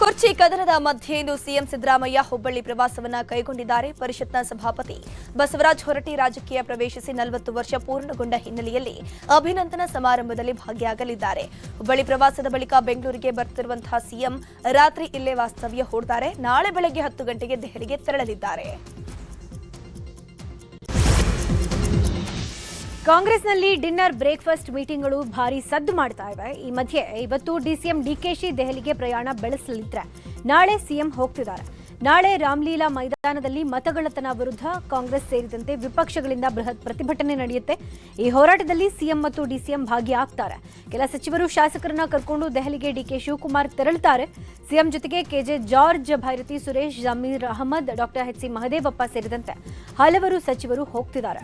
ಕುರ್ಚಿ ಕದನದ ಮಧ್ಯೆ ಇಂದು ಸಿಎಂ ಸಿದ್ದರಾಮಯ್ಯ ಹುಬ್ಬಳ್ಳಿ ಪ್ರವಾಸವನ್ನ ಕೈಗೊಂಡಿದ್ದಾರೆ. ಪರಿಷತ್ನ ಸಭಾಪತಿ ಬಸವರಾಜ ಹೊರಟ್ಟಿ ರಾಜಕೀಯ ಪ್ರವೇಶಿಸಿ 40 ವರ್ಷ ಪೂರ್ಣಗೊಂಡ ಹಿನ್ನೆಲೆಯಲ್ಲಿ ಅಭಿನಂದನಾ ಸಮಾರಂಭದಲ್ಲಿ ಭಾಗಿಯಾಗಲಿದ್ದಾರೆ. ಹುಬ್ಬಳ್ಳಿ ಪ್ರವಾಸದ ಬಳಿಕ ಬೆಂಗಳೂರಿಗೆ ಬರುತ್ತಿರುವಂತಹ ಸಿಎಂ ರಾತ್ರಿ ಇಲ್ಲೇ ವಾಸ್ತವ್ಯ ಹೂಡಿದ್ದಾರೆ. ನಾಳೆ ಬೆಳಗ್ಗೆ 10 ಗಂಟೆಗೆ ದೆಹಲಿಗೆ ತೆರಳಲಿದ್ದಾರೆ. ಕಾಂಗ್ರೆಸ್ನಲ್ಲಿ ಡಿನ್ನರ್ ಬ್ರೇಕ್ಫಾಸ್ಟ್ ಮೀಟಿಂಗ್ಗಳು ಭಾರಿ ಸದ್ದು ಮಾಡ್ತಾ ಇವೆ. ಈ ಮಧ್ಯೆ ಇವತ್ತು ಡಿಸಿಎಂ ಡಿಕೆಶಿ ದೆಹಲಿಗೆ ಪ್ರಯಾಣ ಬೆಳೆಸಲಿದ್ದಾರೆ. ನಾಳೆ ಸಿಎಂ ಹೋಗ್ತಿದ್ದಾರೆ. ನಾಳೆ ರಾಮಲೀಲಾ ಮೈದಾನದಲ್ಲಿ ಮತಗಳ್ಳತನ ವಿರುದ್ಧ ಕಾಂಗ್ರೆಸ್ ಸೇರಿದಂತೆ ವಿಪಕ್ಷಗಳಿಂದ ಬೃಹತ್ ಪ್ರತಿಭಟನೆ ನಡೆಯುತ್ತೆ. ಈ ಹೋರಾಟದಲ್ಲಿ ಸಿಎಂ ಮತ್ತು ಡಿಸಿಎಂ ಭಾಗಿಯಾಗ್ತಾರೆ. ಕೆಲ ಸಚಿವರು ಶಾಸಕರನ್ನ ಕರ್ಕೊಂಡು ದೆಹಲಿಗೆ ಡಿಕೆ ಶಿವಕುಮಾರ್ ತೆರಳುತ್ತಾರೆ. ಸಿಎಂ ಜೊತೆಗೆ KJ George, Byrathi Suresh, Zameer Ahmed, doctor H C Mahadevappa ಸೇರಿದಂತೆ ಹಲವರು ಸಚಿವರು ಹೋಗ್ತಿದ್ದಾರೆ.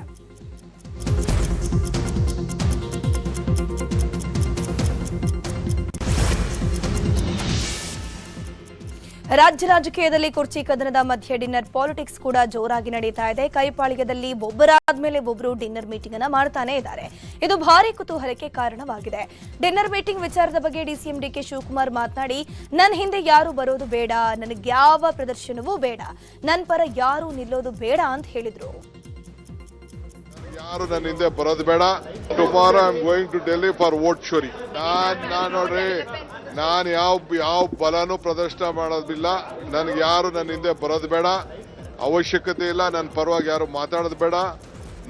ರಾಜ್ಯ ರಾಜಕೀಯದಲ್ಲಿ ಕುರ್ಚಿ ಕದನದ ಮಧ್ಯೆ ಡಿನ್ನರ್ ಪಾಲಿಟಿಕ್ಸ್ ಕೂಡ ಜೋರಾಗಿ ನಡೀತಾ ಇದೆ. ಕೈಪಾಳಿಗದಲ್ಲಿ ಒಬ್ಬರಾದ್ಮೇಲೆ ಒಬ್ಬರು ಡಿನ್ನರ್ ಮೀಟಿಂಗ್ ಅನ್ನ ಮಾಡ್ತಾನೆ ಇದ್ದಾರೆ. ಇದು ಭಾರಿ ಕುತೂಹಲಕ್ಕೆ ಕಾರಣವಾಗಿದೆ. ಡಿನ್ನರ್ ಮೀಟಿಂಗ್ ವಿಚಾರದ ಬಗ್ಗೆ ಡಿಸಿಎಂ ಡಿಕೆ ಶಿವಕುಮಾರ್ ಮಾತನಾಡಿ, ನನ್ನ ಹಿಂದೆ ಯಾರು ಬರೋದು ಬೇಡ, ನನಗೆ ಯಾವ ಪ್ರದರ್ಶನವೂ ಬೇಡ, ನನ್ನ ಪರ ಯಾರು ನಿಲ್ಲೋದು ಬೇಡ ಅಂತ ಹೇಳಿದ್ರು. ಯಾರು ನನ್ನ ಹಿಂದೆ ಬರೋದು ಬೇಡ. Tomorrow I am going to Delhi for vote chori. ನೋಡ್ರಿ, ನಾನು ಯಾವ ಬಲನೂ ಪ್ರದರ್ಶನ ಮಾಡೋದಿಲ್ಲ. ನನಗೆ ಯಾರು ನನ್ನ ಹಿಂದೆ ಬರೋದು ಬೇಡ, ಅವಶ್ಯಕತೆ ಇಲ್ಲ. ನನ್ನ ಪರವಾಗಿ ಯಾರು ಮಾತಾಡೋದು ಬೇಡ.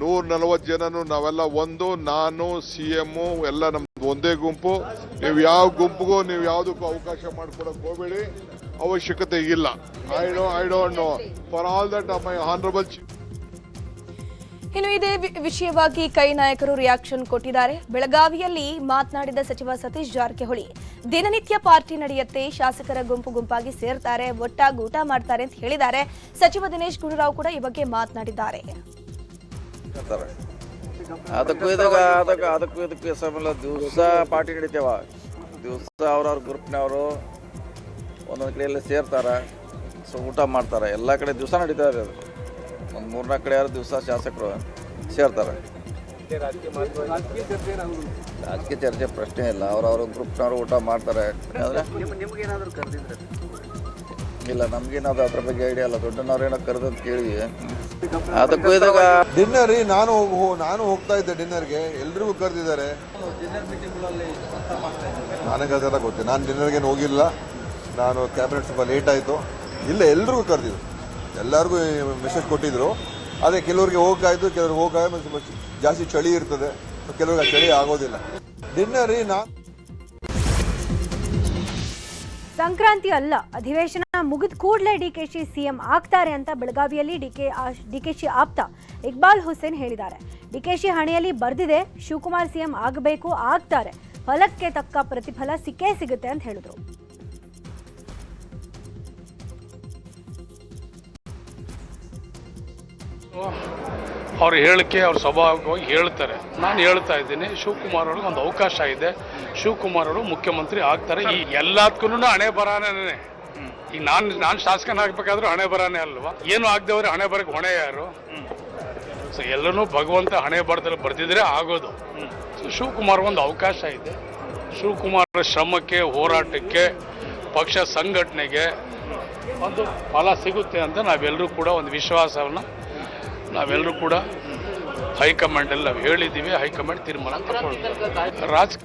140 ಜನನು ನಾವೆಲ್ಲ ಒಂದು, ನಾನು ಸಿಎಂ ಎಲ್ಲ ನಮ್ದು ಒಂದೇ ಗುಂಪು. ನೀವು ಯಾವ ಗುಂಪಿಗೂ ನೀವು ಯಾವುದಕ್ಕೂ ಅವಕಾಶ ಮಾಡ್ಕೊಡಕ್ ಹೋಗಬೇಡಿ, ಅವಶ್ಯಕತೆ ಇಲ್ಲ. I don't know for all that my honourable chief. ಇನ್ನು ಇದೇ ವಿಷಯವಾಗಿ ಕೈ ನಾಯಕರು ರಿಯಾಕ್ಷನ್ ಕೊಟ್ಟಿದ್ದಾರೆ. ಬೆಳಗಾವಿಯಲ್ಲಿ ಮಾತನಾಡಿದ ಸಚಿವ ಸತೀಶ್ ಜಾರಕಿಹೊಳಿ, ದಿನನಿತ್ಯ ಪಾರ್ಟಿ ನಡೆಯುತ್ತೆ, ಶಾಸಕರ ಗುಂಪಾಗಿ ಸೇರ್ತಾರೆ, ಒಟ್ಟಾಗಿ ಊಟ ಮಾಡ್ತಾರೆ ಅಂತ ಹೇಳಿದ್ದಾರೆ. ಸಚಿವ ದಿನೇಶ್ ಗುಂಡೂರಾವ್ ಕೂಡ ಈ ಬಗ್ಗೆ ಮಾತನಾಡಿದ್ದಾರೆ. ಅದಕ್ಕೂ ಇದಕ್ಕೆ ಸಮಯ ದಿವಸ ಪಾರ್ಟಿ ನಡೀತೇವ. ದಿವಸ ಅವ್ರವ್ರ ಗ್ರೂಪ್ನವರು ಒಂದೊಂದು ಕಡೆಯಲ್ಲಿ ಸೇರ್ತಾರೆ, ಊಟ ಮಾಡ್ತಾರೆ. ಎಲ್ಲ ಕಡೆ ದಿವಸ ನಡೀತಾರೆ. ಅದು ಒಂದು 3-4 ಕಡೆ ಯಾರು ದಿವಸ ಶಾಸಕರು ಸೇರ್ತಾರೆ. ರಾಜಕೀಯ ಚರ್ಚೆ ಪ್ರಶ್ನೆ ಇಲ್ಲ. ಅವ್ರವ್ರ ಗ್ರೂಪ್ನವರು ಊಟ ಮಾಡ್ತಾರೆ. ಇಲ್ಲ, ನಮ್ಗೇನಾದ್ರು ಅದ್ರ ಬಗ್ಗೆ ಐಡಿಯಾ ಇಲ್ಲ. ದೊಡ್ಡನವ್ರೇನೋ ಕರೆದಂತ ಕೇಳಿದ್ವಿ. ಅದಕ್ಕೂ ಇದಾಗ ಡಿನ್ನರ್ ನಾನು ಹೋಗ್ತಾ ಇದ್ದೆ ಡಿನ್ನರ್ಗೆ. ಎಲ್ರಿಗೂ ಕರೆದಿದ್ದಾರೆ. ನನಗೆ ಅದೆಲ್ಲ ಗೊತ್ತಿಲ್ಲ. ನಾನು ಡಿನ್ನರ್ಗೆ ಹೋಗಿಲ್ಲ. ನಾನು ಕ್ಯಾಬಿನೆಟ್ ಸ್ವಲ್ಪ ಲೇಟ್ ಆಯಿತು. ಇಲ್ಲ, ಎಲ್ರಿಗೂ ಕರೆದಿದ್ರು. ಎಲ್ಲರಿಗೂ ಮೆಸೇಜ್ ಕೊಟ್ಟಿದ್ರು. ಅದೇ ಕೆಲವ್ರಿಗೆ ಹೋಗಾಯ್ತು, ಕೆಲವ್ರಿಗೆ ಹೋಗಾಗ ಜಾಸ್ತಿ ಚಳಿ ಇರ್ತದೆ, ಕೆಲವ್ರಿಗೆ ಚಳಿ ಆಗೋದಿಲ್ಲ. ಡಿನ್ನರ್ ಸಂಕ್ರಾಂತಿ ಅಲ್ಲ, ಅಧಿವೇಶನ ಮುಗಿದ ಕೂಡಲೇ ಡಿಕೆಶಿ ಸಿಎಂ ಆಗ್ತಾರೆ ಅಂತ ಬೆಳಗಾವಿಯಲ್ಲಿ ಡಿಕೆಶಿ ಆಪ್ತ ಇಕ್ಬಾಲ್ ಹುಸೇನ್ ಹೇಳಿದ್ದಾರೆ. ಡಿಕೆಶಿ ಹಣೆಯಲ್ಲಿ ಬರ್ದಿದೆ, ಶಿವಕುಮಾರ್ ಸಿಎಂ ಆಗಬೇಕು, ಆಗ್ತಾರೆ, ಫಲಕ್ಕೆ ತಕ್ಕ ಪ್ರತಿಫಲ ಸಿಕ್ಕೇ ಸಿಗುತ್ತೆ ಅಂತ ಹೇಳಿದ್ರು. ಅವ್ರ ಹೇಳಿಕೆ ಅವ್ರ ಸ್ವಾಭಾವಿಕವಾಗಿ ಹೇಳ್ತಾರೆ. ನಾನು ಹೇಳ್ತಾ ಇದ್ದೀನಿ, ಶಿವಕುಮಾರ್ ಅವ್ರಿಗೆ ಒಂದು ಅವಕಾಶ ಇದೆ. ಶಿವಕುಮಾರ್ ಅವರು ಮುಖ್ಯಮಂತ್ರಿ ಆಗ್ತಾರೆ. ಈ ಎಲ್ಲದಕ್ಕೂ ಹಣೆ ಬರಾನೇ. ಈಗ ನಾನು ಶಾಸಕನಾಗಬೇಕಾದ್ರೂ ಹಣೆ ಬರಾನೇ ಅಲ್ವಾ? ಏನು ಆಗದವ್ರೆ ಹಣೆ ಬರಕ್ಕೆ ಹೊಣೆ ಯಾರು? ಸೊ ಎಲ್ಲನೂ ಭಗವಂತ ಹಣೆ ಬರದಲ್ಲಿ ಬರ್ದಿದ್ರೆ ಆಗೋದು. ಸೊ ಶಿವಕುಮಾರ್ ಒಂದು ಅವಕಾಶ ಇದೆ. ಶಿವಕುಮಾರ್ ಶ್ರಮಕ್ಕೆ, ಹೋರಾಟಕ್ಕೆ, ಪಕ್ಷ ಸಂಘಟನೆಗೆ ಒಂದು ಫಲ ಸಿಗುತ್ತೆ ಅಂತ ನಾವೆಲ್ಲರೂ ಕೂಡ ಒಂದು ವಿಶ್ವಾಸವನ್ನು ನಾವೆಲ್ಲರೂ ಕೂಡ ಹೈಕಮಾಂಡಲ್ಲಿ ನಾವು ಹೇಳಿದ್ದೀವಿ. ಹೈಕಮಾಂಡ್ ತೀರ್ಮಾನ ತಗೊಳ್ತಾರೆ.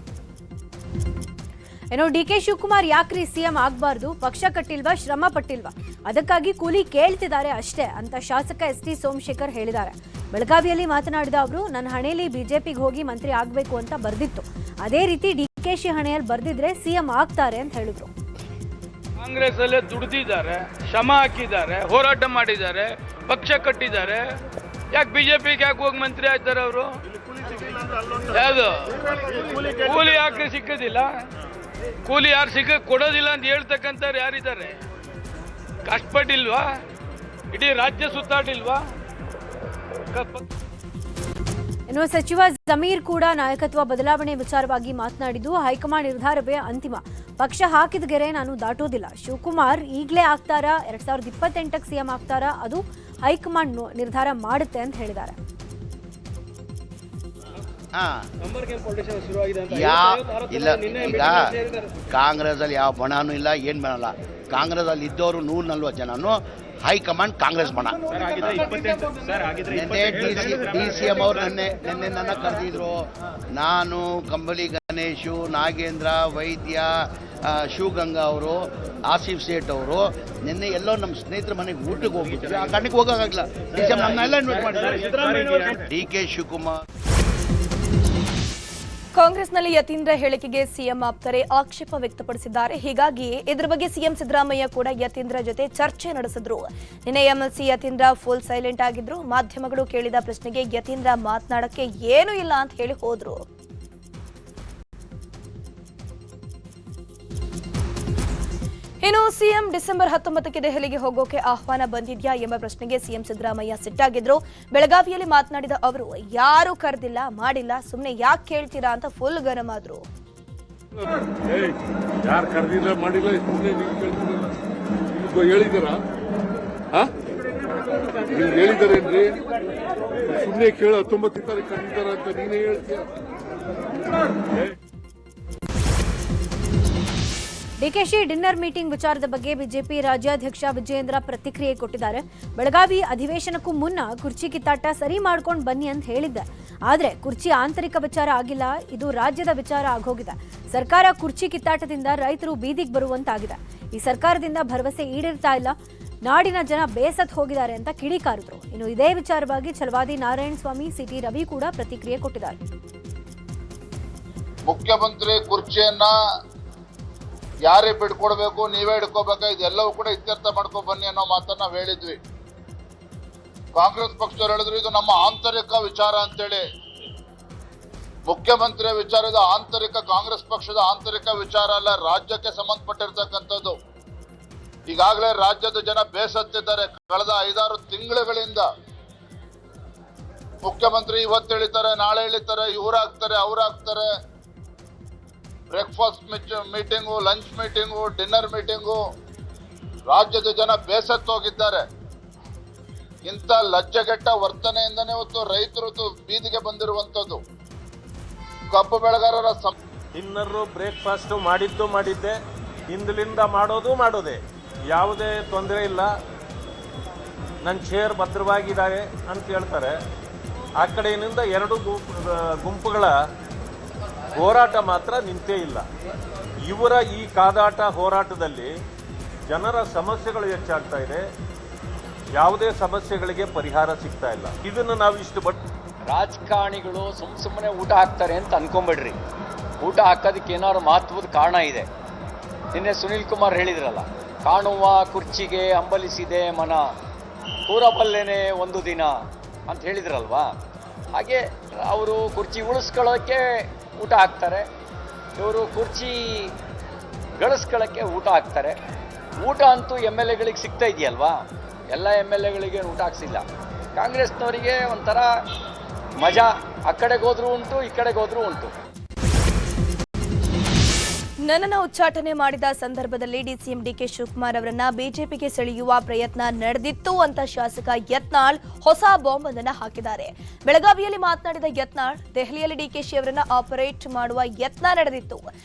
ಏನೋ ಡಿಕೆ ಶಿವಕುಮಾರ್ ಯಾಕ್ರಿ ಸಿಎಂ ಆಗಬಾರ್ದು, ಪಕ್ಷ ಕಟ್ಟಿಲ್ವಾ, ಶ್ರಮ ಪಟ್ಟಿಲ್ವಾ, ಅದಕ್ಕಾಗಿ ಕೂಲಿ ಕೇಳ್ತಿದ್ದಾರೆ ಅಷ್ಟೇ ಅಂತ ಶಾಸಕ ಎಸ್ ಟಿ ಸೋಮಶೇಖರ್ ಹೇಳಿದ್ದಾರೆ. ಬೆಳಗಾವಿಯಲ್ಲಿ ಮಾತನಾಡಿದ ಅವರು, ನನ್ನ ಹಣೆಯಲ್ಲಿ ಬಿಜೆಪಿಗೆ ಹೋಗಿ ಮಂತ್ರಿ ಆಗಬೇಕು ಅಂತ ಬರ್ದಿತ್ತು, ಅದೇ ರೀತಿ ಡಿಕೆಶಿ ಹಣೆಯಲ್ಲಿ ಬರ್ದಿದ್ರೆ ಸಿಎಂ ಆಗ್ತಾರೆ ಅಂತ ಹೇಳಿದ್ರು. ಕಾಂಗ್ರೆಸ್ ಅಲ್ಲೇ ದುಡಿದಿದ್ದಾರೆ, ಶ್ರಮ ಹಾಕಿದ್ದಾರೆ, ಹೋರಾಟ ಮಾಡಿದ್ದಾರೆ, ಪಕ್ಷ ಕಟ್ಟಿದ್ದಾರೆ. ಯಾಕೆ ಬಿಜೆಪಿಗೆ ಯಾಕೆ ಹೋಗಿ ಮಂತ್ರಿ ಆಗ್ತಾರೆ ಅವರು? ಯಾವುದು ಕೂಲಿ ಯಾಕೆ ಸಿಕ್ಕೋದಿಲ್ಲ? ಕೂಲಿ ಯಾರು ಕೊಡೋದಿಲ್ಲ ಅಂತ ಹೇಳ್ತಕ್ಕಂಥವ್ರು ಯಾರಿದ್ದಾರೆ? ಕಷ್ಟಪಟ್ಟಿಲ್ವಾ? ಇಡೀ ರಾಜ್ಯ ಸುತ್ತಾಡಿಲ್ವಾ? ಇನ್ನು ಸಚಿವ ಜಮೀರ್ ಕೂಡ ನಾಯಕತ್ವ ಬದಲಾವಣೆ ವಿಚಾರವಾಗಿ ಮಾತನಾಡಿದ್ದು, ಹೈಕಮಾಂಡ್ ನಿರ್ಧಾರವೇ ಅಂತಿಮ, ಪಕ್ಷ ಹಾಕಿದ ಗೆರೆ ನಾನು ದಾಟೋದಿಲ್ಲ. ಶಿವಕುಮಾರ್ ಈಗಲೇ ಆಗ್ತಾರಾ, 2028ಕ್ಕೆ ಸಿಎಂ ಆಗ್ತಾರಾ, ಅದು ಹೈಕಮಾಂಡ್ ನಿರ್ಧಾರ ಮಾಡುತ್ತೆ ಅಂತ ಹೇಳಿದ್ದಾರೆ. ಇಲ್ಲ, ಈಗ ಕಾಂಗ್ರೆಸ್ ಅಲ್ಲಿ ಯಾವ ಬಣನೂ ಇಲ್ಲ, ಏನ್ ಮಾಡಲ್ಲ. ಕಾಂಗ್ರೆಸ್ ಅಲ್ಲಿ ಇದ್ದವರು 140 ಜನನು ಹೈಕಮಾಂಡ್ ಕಾಂಗ್ರೆಸ್ ಬಣ. DCM ಅವರು ನಿನ್ನೆ ನನ್ನ ಕರೆದಿದ್ರು. ನಾನು, ಕಂಬಳಿ ಗಣೇಶು, ನಾಗೇಂದ್ರ, ವೈದ್ಯ, ಶಿವಗಂಗಾ ಅವರು, ಆಸಿಫ್ ಸೇಠ್ ಅವರು ನಿನ್ನೆ ಎಲ್ಲೋ ನಮ್ಮ ಸ್ನೇಹಿತರ ಮನೆಗೆ ಊಟಕ್ಕೆ ಹೋಗ್ಬಿಟ್ಟಿದ್ರು. ಆ ಕಾರಣಕ್ಕೆ ಹೋಗೋಕ್ಕಾಗಲ್ಲ. DCM ನಮ್ಮನ್ನೆಲ್ಲ ಇನ್ವೈಟ್ ಮಾಡಿದ್ದಾರೆ. DK ಶಿವಕುಮಾರ್. ಕಾಂಗ್ರೆಸ್ನಲ್ಲಿ ಯತೀಂದ್ರ ಹೇಳಿಕೆಗೆ ಸಿಎಂ ಆಪ್ತರೇ ಆಕ್ಷೇಪ ವ್ಯಕ್ತಪಡಿಸಿದ್ದಾರೆ. ಹೀಗಾಗಿ ಇದರ ಬಗ್ಗೆ ಸಿಎಂ ಸಿದ್ದರಾಮಯ್ಯ ಕೂಡ ಯತೀಂದ್ರ ಜೊತೆ ಚರ್ಚೆ ನಡೆಸಿದ್ರು. ನಿನ್ನೆ ಎಂಎಲ್ಸಿ ಯತೀಂದ್ರ ಫುಲ್ ಸೈಲೆಂಟ್ ಆಗಿದ್ರು. ಮಾಧ್ಯಮಗಳು ಕೇಳಿದ ಪ್ರಶ್ನೆಗೆ ಯತೀಂದ್ರ ಮಾತನಾಡಕ್ಕೆ ಏನೂ ಇಲ್ಲ ಅಂತ ಹೇಳಿ ಹೋದ್ರು. ಇನ್ನು ಸಿಎಂ ಡಿಸೆಂಬರ್ 19ಕ್ಕೆ ದೆಹಲಿಗೆ ಹೋಗೋಕೆ ಆಹ್ವಾನ ಬಂದಿದ್ಯಾ ಎಂಬ ಪ್ರಶ್ನೆಗೆ ಸಿಎಂ ಸಿದ್ದರಾಮಯ್ಯ ಸಿಟ್ಟಾಗಿದ್ರು. ಬೆಳಗಾವಿಯಲ್ಲಿ ಮಾತನಾಡಿದ ಅವರು, ಯಾರು ಕರೆದಿಲ್ಲ, ಮಾಡಿಲ್ಲ, ಸುಮ್ಮನೆ ಯಾಕೆ ಕೇಳ್ತೀರಾ ಅಂತ ಫುಲ್ ಗರಂ ಆದ್ರು. ಯಾರು ಕರೆದಿಲ್ಲ, ಮಾಡಿಲ್ಲ, ಹೇಳಿದಾರ ಹೇಳಿದಾರೇನ್ರಿ? ಸುಮ್ಮನೆ ಕೇಳ 19 ತಾರೀಕು ಕರೆದಿದ್ದಾರ ಅಂತ ನೀನೇ ಹೇಳ್ತೀಯ. ಡಿಕೆಶಿ ಡಿನ್ನರ್ ಮೀಟಿಂಗ್ ವಿಚಾರದ ಬಗ್ಗೆ ಬಿಜೆಪಿ ರಾಜ್ಯಾಧ್ಯಕ್ಷ ವಿಜಯೇಂದ್ರ ಪ್ರತಿಕ್ರಿಯೆ ಕೊಟ್ಟಿದ್ದಾರೆ. ಬೆಳಗಾವಿ ಅಧಿವೇಶನಕ್ಕೂ ಮುನ್ನ ಕುರ್ಚಿ ಕಿತ್ತಾಟ ಸರಿ ಮಾಡ್ಕೊಂಡು ಬನ್ನಿ ಅಂತ ಹೇಳಿದ್ದೆ. ಆದರೆ ಕುರ್ಚಿ ಆಂತರಿಕ ವಿಚಾರ ಆಗಿಲ್ಲ, ಇದು ರಾಜ್ಯದ ವಿಚಾರ ಆಗೋಗಿದೆ. ಸರ್ಕಾರ ಕುರ್ಚಿ ಕಿತ್ತಾಟದಿಂದ ರೈತರು ಬೀದಿಗೆ ಬರುವಂತಾಗಿದೆ. ಈ ಸರ್ಕಾರದಿಂದ ಭರವಸೆ ಈಡೇರ್ತಾ ಇಲ್ಲ, ನಾಡಿನ ಜನ ಬೇಸತ್ ಹೋಗಿದ್ದಾರೆ ಅಂತ ಕಿಡಿಕಾರಿದ್ರು. ಇನ್ನು ಇದೇ ವಿಚಾರವಾಗಿ ಛಲವಾದಿ ನಾರಾಯಣ ಸ್ವಾಮಿ, ಸಿಟಿ ರವಿ ಕೂಡ ಪ್ರತಿಕ್ರಿಯೆ ಕೊಟ್ಟಿದ್ದಾರೆ. ಮುಖ್ಯಮಂತ್ರಿ ಕುರ್ಚಿಯನ್ನ ಯಾರೇ ಬಿಡ್ಕೊಡ್ಬೇಕು, ನೀವೇ ಹಿಡ್ಕೋಬೇಕು, ಇದೆಲ್ಲವೂ ಕೂಡ ಇತ್ಯರ್ಥ ಮಾಡ್ಕೊಂಡು ಬನ್ನಿ ಅನ್ನೋ ಮಾತನ್ನ ನಾವು ಹೇಳಿದ್ವಿ. ಕಾಂಗ್ರೆಸ್ ಪಕ್ಷದವ್ರು ಹೇಳಿದ್ರು ಇದು ನಮ್ಮ ಆಂತರಿಕ ವಿಚಾರ ಅಂತೇಳಿ. ಮುಖ್ಯಮಂತ್ರಿಯ ವಿಚಾರ ಇದು ಆಂತರಿಕ, ಕಾಂಗ್ರೆಸ್ ಪಕ್ಷದ ಆಂತರಿಕ ವಿಚಾರ ಅಲ್ಲ, ರಾಜ್ಯಕ್ಕೆ ಸಂಬಂಧಪಟ್ಟಿರ್ತಕ್ಕಂಥದ್ದು. ಈಗಾಗಲೇ ರಾಜ್ಯದ ಜನ ಬೇಸತ್ತಿದ್ದಾರೆ. ಕಳೆದ 5-6 ತಿಂಗಳುಗಳಿಂದ ಮುಖ್ಯಮಂತ್ರಿ ಇವತ್ತು ಹೇಳಿದ್ದಾರೆ, ನಾಳೆ ಹೇಳಿದ್ದಾರೆ, ಇವರಾಗ್ತಾರೆ, ಅವರಾಗ್ತಾರೆ. Breakfast meeting, lunch meeting, dinner meeting, ರಾಜ್ಯದ ಜನ ಬೇಸತ್ತೋಗಿದ್ದಾರೆ. ಇಂಥ ಲಜ್ಜೆಗೆಟ್ಟ ವರ್ತನೆಯಿಂದನೇ ಇವತ್ತು ರೈತರು ಬೀದಿಗೆ ಬಂದಿರುವಂತದ್ದು. ಕಬ್ಬು ಬೆಳೆಗಾರರ ಡಿನ್ನರು, ಬ್ರೇಕ್ಫಾಸ್ಟು ಮಾಡಿದ್ದೆ, ಹಿಂದಲಿಂದ ಮಾಡೋದೇ, ಯಾವುದೇ ತೊಂದರೆ ಇಲ್ಲ, ನನ್ನ ಚೇರ್ ಭದ್ರವಾಗಿದ್ದಾರೆ ಅಂತ ಹೇಳ್ತಾರೆ. ಆ ಕಡೆಯಿಂದ 2 ಗುಂಪುಗಳ ಹೋರಾಟ ಮಾತ್ರ ನಿಂತೇ ಇಲ್ಲ. ಇವರ ಈ ಕಾದಾಟ ಹೋರಾಟದಲ್ಲಿ ಜನರ ಸಮಸ್ಯೆಗಳು ಹೆಚ್ಚಾಗ್ತಾ ಇದೆ, ಯಾವುದೇ ಸಮಸ್ಯೆಗಳಿಗೆ ಪರಿಹಾರ ಸಿಗ್ತಾ ಇಲ್ಲ. ಇದನ್ನು ನಾವು ರಾಜಕಾರಣಿಗಳು ಸುಮ್ಮನೆ ಊಟ ಹಾಕ್ತಾರೆ ಅಂತ ಅನ್ಕೊಂಬೇಡ್ರಿ. ಊಟ ಹಾಕೋದಕ್ಕೆ ಏನಾದ್ರು ಮಹತ್ವದ ಕಾರಣ ಇದೆ. ನಿನ್ನೆ ಸುನೀಲ್ ಕುಮಾರ್ ಹೇಳಿದ್ರಲ್ಲ, ಕಾಣುವ ಕುರ್ಚಿಗೆ ಹಂಬಲಿಸಿದೆ ಮನ, ಕೂರಬಲ್ಲೇನೆ ಒಂದು ದಿನ ಅಂತ ಹೇಳಿದ್ರಲ್ವಾ. ಹಾಗೆ ಅವರು ಕುರ್ಚಿ ಉಳಿಸ್ಕೊಳ್ಳೋಕ್ಕೆ ಊಟ ಹಾಕ್ತಾರೆ, ಇವರು ಕುರ್ಚಿ ಗಳಿಸ್ಕೊಳ್ಳೋಕ್ಕೆ ಊಟ ಹಾಕ್ತಾರೆ. ಊಟ ಅಂತೂ MLAಗಳಿಗೆ ಸಿಗ್ತಾ ಇದೆಯಲ್ವಾ, ಎಲ್ಲ MLAಗಳಿಗೆ ಊಟ ಹಾಕ್ಸಿಲ್ಲ. ಕಾಂಗ್ರೆಸ್ನವರಿಗೆ ಒಂಥರ ಮಜಾ, ಆ ಕಡೆಗೆ ಹೋದ್ರೂ ಉಂಟು, ಈ ಕಡೆಗೆ ಹೋದ್ರೂ ಉಂಟು. ನನ್ನನ್ನು ಉಚ್ಚಾಟನೆ ಮಾಡಿದ ಸಂದರ್ಭದಲ್ಲಿ ಡಿಸಿಎಂ ಡಿಕೆ ಶಿವಕುಮಾರ್ ಅವರನ್ನ ಬಿಜೆಪಿಗೆ ಸೆಳೆಯುವ ಪ್ರಯತ್ನ ನಡೆದಿತ್ತು ಅಂತ ಶಾಸಕ ಯತ್ನಾಳ್ ಹೊಸ ಬಾಂಬ್ ಅನ್ನು ಹಾಕಿದ್ದಾರೆ. ಬೆಳಗಾವಿಯಲ್ಲಿ ಮಾತನಾಡಿದ ಯತ್ನಾಳ್, ದೆಹಲಿಯಲ್ಲಿ ಡಿಕೆಶಿ ಅವರನ್ನ ಆಪರೇಟ್ ಮಾಡುವ ಯತ್ನ ನಡೆದಿತ್ತು,